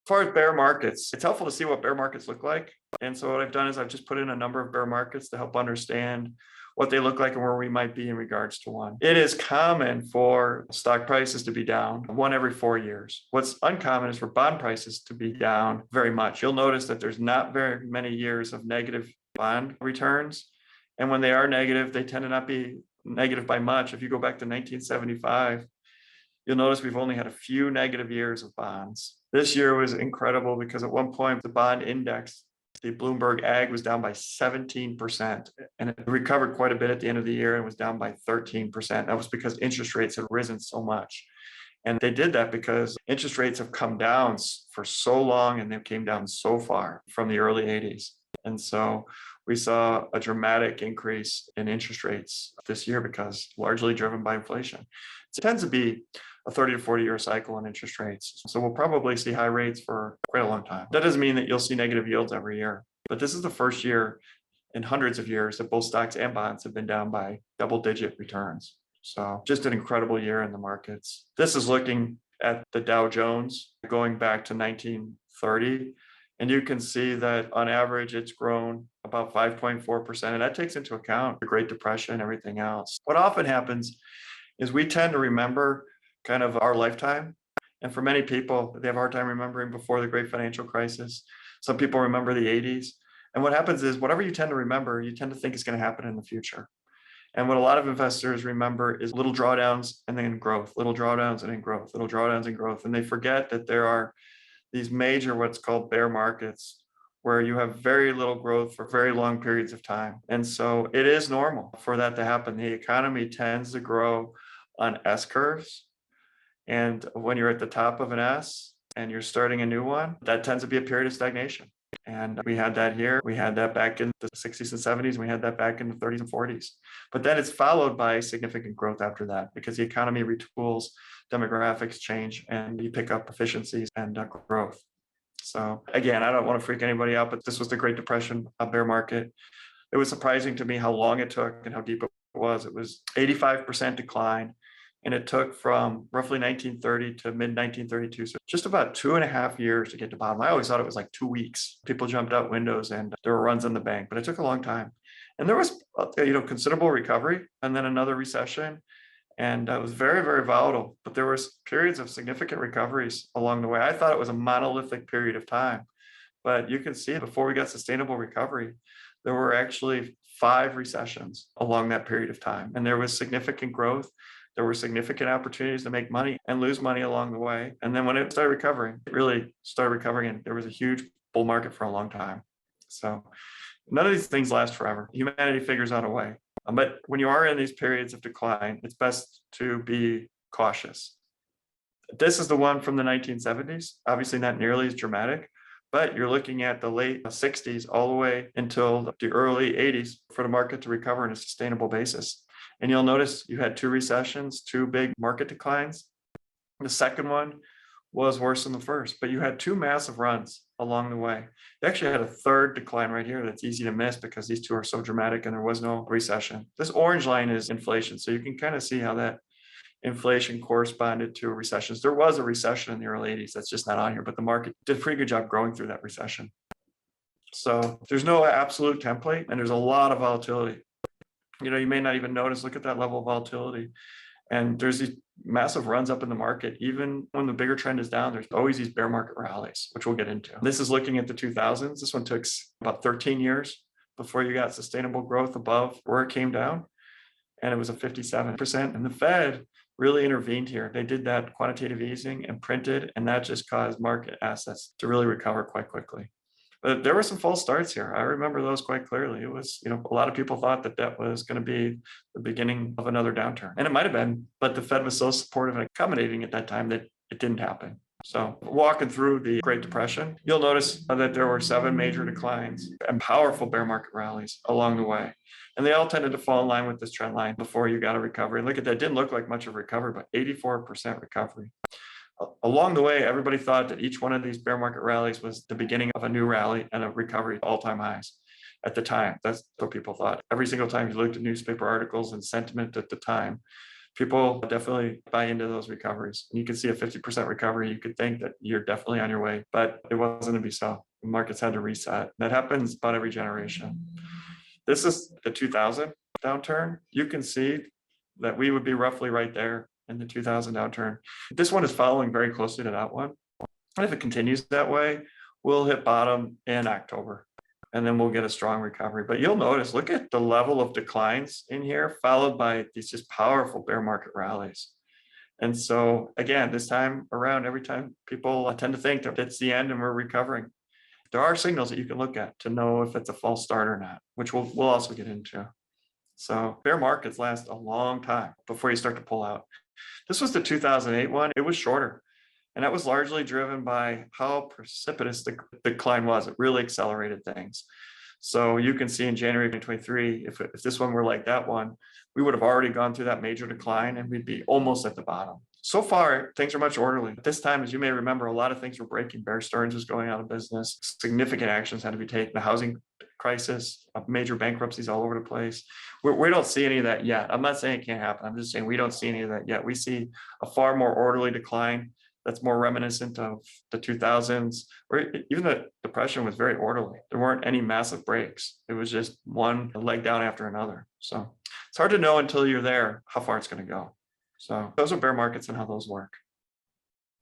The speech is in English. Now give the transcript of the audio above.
As far as bear markets, it's helpful to see what bear markets look like. And so what I've done is I've just put in a number of bear markets to help understand what they look like and where we might be in regards to one. It is common for stock prices to be down one every 4 years. What's uncommon is for bond prices to be down very much. You'll notice that there's not very many years of negative bond returns. And when they are negative, they tend to not be negative by much. If you go back to 1975, you'll notice we've only had a few negative years of bonds. This year was incredible because at one point the bond index, the Bloomberg Ag, was down by 17%, and it recovered quite a bit at the end of the year and was down by 13%. That was because interest rates had risen so much. And they did that because interest rates have come down for so long and they came down so far from the early 80s. And so we saw a dramatic increase in interest rates this year because largely driven by inflation. It tends to be a 30 to 40 year cycle in interest rates. So we'll probably see high rates for quite a long time. That doesn't mean that you'll see negative yields every year, but this is the first year in hundreds of years that both stocks and bonds have been down by double-digit returns. So just an incredible year in the markets. This is looking at the Dow Jones going back to 1930. And you can see that on average, it's grown about 5.4%. And that takes into account the Great Depression and everything else. What often happens is we tend to remember kind of our lifetime. And for many people, they have a hard time remembering before the great financial crisis. Some people remember the 80s. And what happens is whatever you tend to remember, you tend to think is going to happen in the future. And what a lot of investors remember is little drawdowns and then growth, little drawdowns and then growth, little drawdowns and growth. And they forget that there are these major what's called bear markets where you have very little growth for very long periods of time. And so it is normal for that to happen. The economy tends to grow on S curves. And when you're at the top of an S and you're starting a new one, that tends to be a period of stagnation. And we had that here. We had that back in the 60s and 70s. And we had that back in the 30s and 40s. But then it's followed by significant growth after that because the economy retools, demographics change, and you pick up efficiencies and growth. So again, I don't want to freak anybody out, but this was the Great Depression, a bear market. It was surprising to me how long it took and how deep it was. It was 85% decline. And it took from roughly 1930 to mid 1932. So just about 2.5 years to get to bottom. I always thought it was like 2 weeks. People jumped out windows and there were runs on the bank, but it took a long time. And there was, considerable recovery and then another recession. And it was very, very volatile, but there was periods of significant recoveries along the way. I thought it was a monolithic period of time, but you can see before we got sustainable recovery, there were actually 5 recessions along that period of time. And there was significant growth. There were significant opportunities to make money and lose money along the way. And then when it started recovering, it really started recovering. And there was a huge bull market for a long time. So none of these things last forever. Humanity figures out a way. But when you are in these periods of decline, it's best to be cautious. This is the one from the 1970s, obviously not nearly as dramatic, but you're looking at the late 60s all the way until the early 80s for the market to recover on a sustainable basis. And you'll notice you had 2 recessions, 2 big market declines. The second one was worse than the first, but you had 2 massive runs along the way. You actually had a third decline right here that's easy to miss because these 2 are so dramatic and there was no recession. This orange line is inflation. So you can kind of see how that inflation corresponded to recessions. There was a recession in the early 80s. That's just not on here, but the market did a pretty good job growing through that recession. So there's no absolute template and there's a lot of volatility. You may not even notice, look at that level of volatility. And there's these massive runs up in the market. Even when the bigger trend is down, there's always these bear market rallies, which we'll get into. This is looking at the 2000s. This one took about 13 years before you got sustainable growth above where it came down. And it was a 57%. And the Fed really intervened here. They did that quantitative easing and printed, and that just caused market assets to really recover quite quickly. But there were some false starts here. I remember those quite clearly. It was, a lot of people thought that was going to be the beginning of another downturn. And it might have been, but the Fed was so supportive and accommodating at that time that it didn't happen. So walking through the Great Depression, you'll notice that there were 7 major declines and powerful bear market rallies along the way. And they all tended to fall in line with this trend line before you got a recovery. Look at that, it didn't look like much of a recovery, but 84% recovery. Along the way, everybody thought that each one of these bear market rallies was the beginning of a new rally and a recovery to all-time highs at the time. That's what people thought. Every single time you looked at newspaper articles and sentiment at the time, People definitely buy into those recoveries. And you can see a 50% recovery. You could think that you're definitely on your way, but it wasn't to be so. The markets had to reset. That happens about every generation. This is the 2000 downturn. You can see that we would be roughly right there in the 2000 downturn. This one is following very closely to that one. And if it continues that way, we'll hit bottom in October, and then we'll get a strong recovery. But you'll notice, look at the level of declines in here, followed by these just powerful bear market rallies. And so again, this time around, every time people tend to think that it's the end and we're recovering, there are signals that you can look at to know if it's a false start or not, which we'll also get into. So bear markets last a long time before you start to pull out. This was the 2008 one. It was shorter. And that was largely driven by how precipitous the decline was. It really accelerated things. So you can see in January 2023, if this one were like that one, we would have already gone through that major decline and we'd be almost at the bottom. So far, things are much orderly. At this time, as you may remember, a lot of things were breaking. Bear Stearns was going out of business. Significant actions had to be taken. The housing crisis, major bankruptcies all over the place. We don't see any of that yet. I'm not saying it can't happen. I'm just saying we don't see any of that yet. We see a far more orderly decline that's more reminiscent of the 2000s, or even the Depression was very orderly. There weren't any massive breaks. It was just one leg down after another. So it's hard to know until you're there how far it's going to go. So those are bear markets and how those work.